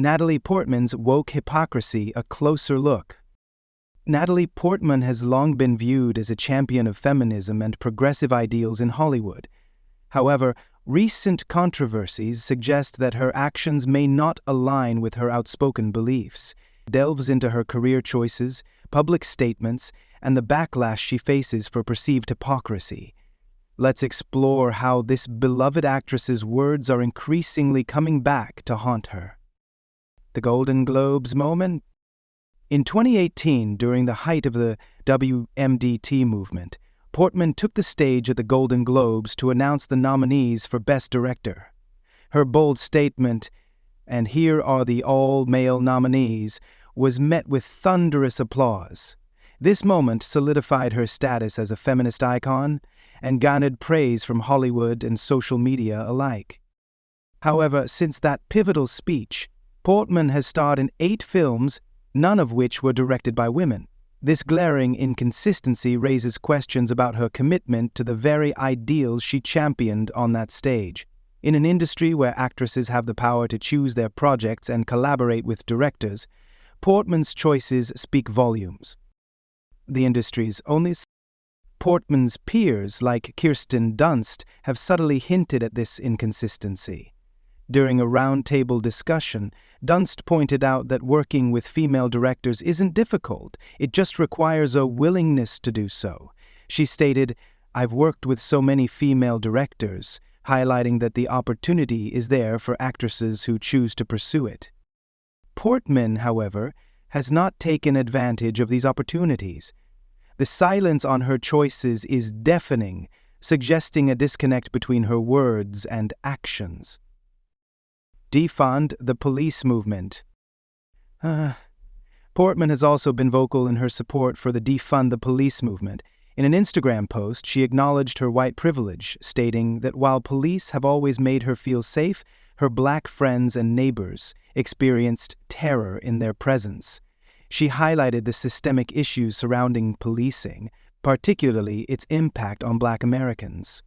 Natalie Portman's woke hypocrisy, a closer look. Natalie Portman has long been viewed as a champion of feminism and progressive ideals in Hollywood. However, recent controversies suggest that her actions may not align with her outspoken beliefs. Delves into her career choices, public statements, and the backlash she faces for perceived hypocrisy. Let's explore how this beloved actress's words are increasingly coming back to haunt her. The Golden Globes moment? In 2018, during the height of the WMDT movement, Portman took the stage at the Golden Globes to announce the nominees for Best Director. Her bold statement, "And here are the all-male nominees," was met with thunderous applause. This moment solidified her status as a feminist icon and garnered praise from Hollywood and social media alike. However, since that pivotal speech, Portman has starred in 8 films, none of which were directed by women. This glaring inconsistency raises questions about her commitment to the very ideals she championed on that stage. In an industry where actresses have the power to choose their projects and collaborate with directors, Portman's choices speak volumes. The industry's only Portman's peers like Kirsten Dunst have subtly hinted at this inconsistency. During a roundtable discussion, Dunst pointed out that working with female directors isn't difficult, it just requires a willingness to do so. She stated, "I've worked with so many female directors," highlighting that the opportunity is there for actresses who choose to pursue it. Portman, however, has not taken advantage of these opportunities. The silence on her choices is deafening, suggesting a disconnect between her words and actions. Defund the police movement. Portman has also been vocal in her support for the defund the police movement. In an Instagram post, she acknowledged her white privilege, stating that while police have always made her feel safe, her black friends and neighbors experienced terror in their presence. She highlighted the systemic issues surrounding policing, particularly its impact on Black Americans.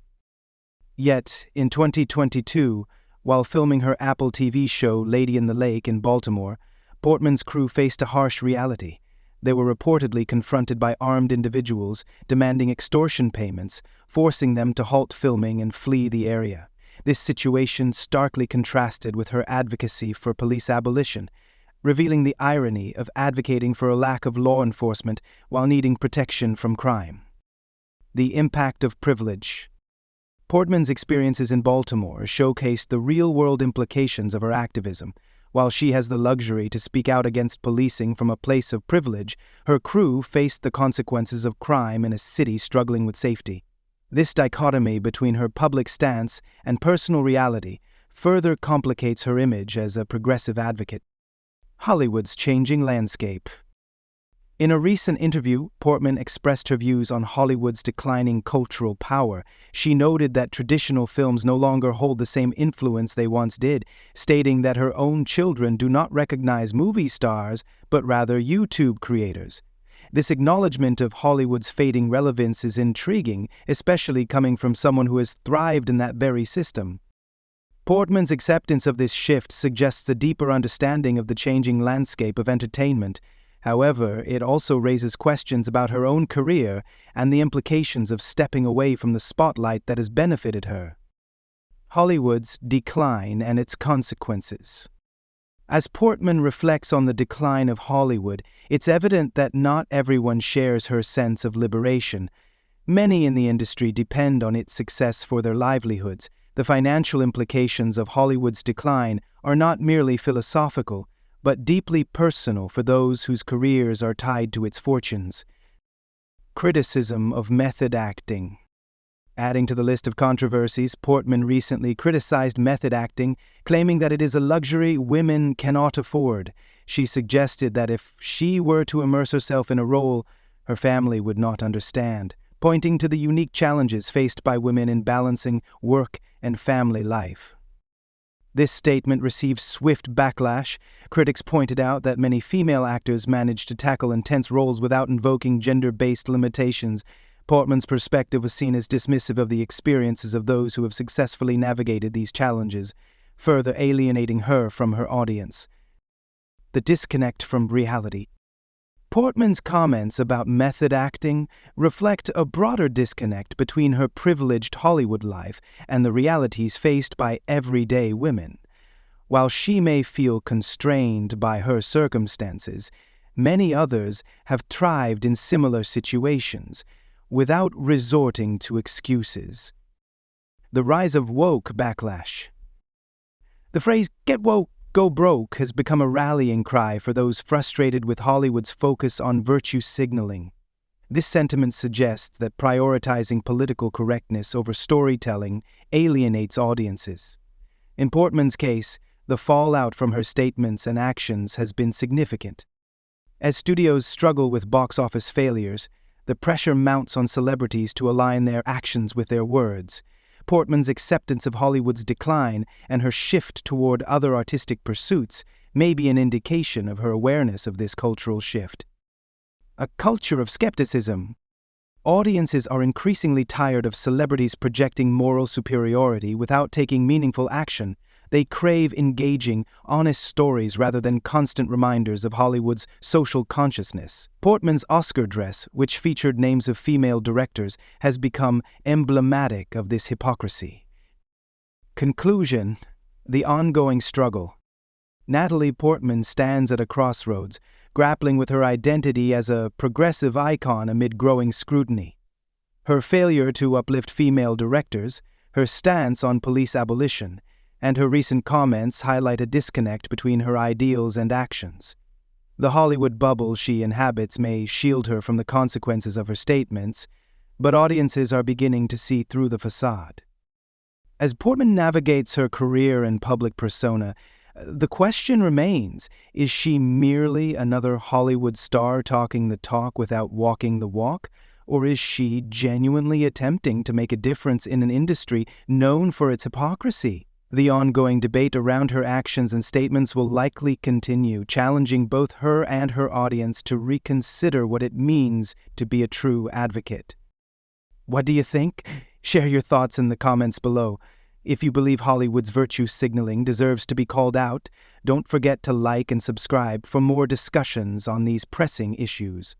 Yet, in 2022, while filming her Apple TV show Lady in the Lake in Baltimore, Portman's crew faced a harsh reality. They were reportedly confronted by armed individuals demanding extortion payments, forcing them to halt filming and flee the area. This situation starkly contrasted with her advocacy for police abolition, revealing the irony of advocating for a lack of law enforcement while needing protection from crime. The impact of privilege. Portman's experiences in Baltimore showcased the real-world implications of her activism. While she has the luxury to speak out against policing from a place of privilege, her crew faced the consequences of crime in a city struggling with safety. This dichotomy between her public stance and personal reality further complicates her image as a progressive advocate. Hollywood's changing landscape. In a recent interview, Portman expressed her views on Hollywood's declining cultural power. She noted that traditional films no longer hold the same influence they once did, stating that her own children do not recognize movie stars, but rather YouTube creators. This acknowledgement of Hollywood's fading relevance is intriguing, especially coming from someone who has thrived in that very system. Portman's acceptance of this shift suggests a deeper understanding of the changing landscape of entertainment. However, it also raises questions about her own career and the implications of stepping away from the spotlight that has benefited her. Hollywood's decline and its consequences. As Portman reflects on the decline of Hollywood, it's evident that not everyone shares her sense of liberation. Many in the industry depend on its success for their livelihoods. The financial implications of Hollywood's decline are not merely philosophical, but deeply personal for those whose careers are tied to its fortunes. Criticism of method acting. Adding to the list of controversies, Portman recently criticized method acting, claiming that it is a luxury women cannot afford. She suggested that if she were to immerse herself in a role, her family would not understand, pointing to the unique challenges faced by women in balancing work and family life. This statement received swift backlash. Critics pointed out that many female actors managed to tackle intense roles without invoking gender-based limitations. Portman's perspective was seen as dismissive of the experiences of those who have successfully navigated these challenges, further alienating her from her audience. the disconnect from reality. Portman's comments about method acting reflect a broader disconnect between her privileged Hollywood life and the realities faced by everyday women. While she may feel constrained by her circumstances, many others have thrived in similar situations, without resorting to excuses. The rise of woke backlash. The phrase, "get woke, go broke," has become a rallying cry for those frustrated with Hollywood's focus on virtue signaling. This sentiment suggests that prioritizing political correctness over storytelling alienates audiences. In Portman's case, the fallout from her statements and actions has been significant. As studios struggle with box office failures, the pressure mounts on celebrities to align their actions with their words. Portman's acceptance of Hollywood's decline and her shift toward other artistic pursuits may be an indication of her awareness of this cultural shift. A culture of skepticism. Audiences are increasingly tired of celebrities projecting moral superiority without taking meaningful action. They crave engaging, honest stories rather than constant reminders of Hollywood's social consciousness. Portman's Oscar dress, which featured names of female directors, has become emblematic of this hypocrisy. Conclusion: the ongoing struggle. Natalie Portman stands at a crossroads, grappling with her identity as a progressive icon amid growing scrutiny. Her failure to uplift female directors, her stance on police abolition, and her recent comments highlight a disconnect between her ideals and actions. The Hollywood bubble she inhabits may shield her from the consequences of her statements, but audiences are beginning to see through the facade. As Portman navigates her career and public persona, the question remains, is she merely another Hollywood star talking the talk without walking the walk? Or is she genuinely attempting to make a difference in an industry known for its hypocrisy? The ongoing debate around her actions and statements will likely continue, challenging both her and her audience to reconsider what it means to be a true advocate. What do you think? Share your thoughts in the comments below. If you believe Hollywood's virtue signaling deserves to be called out, don't forget to like and subscribe for more discussions on these pressing issues.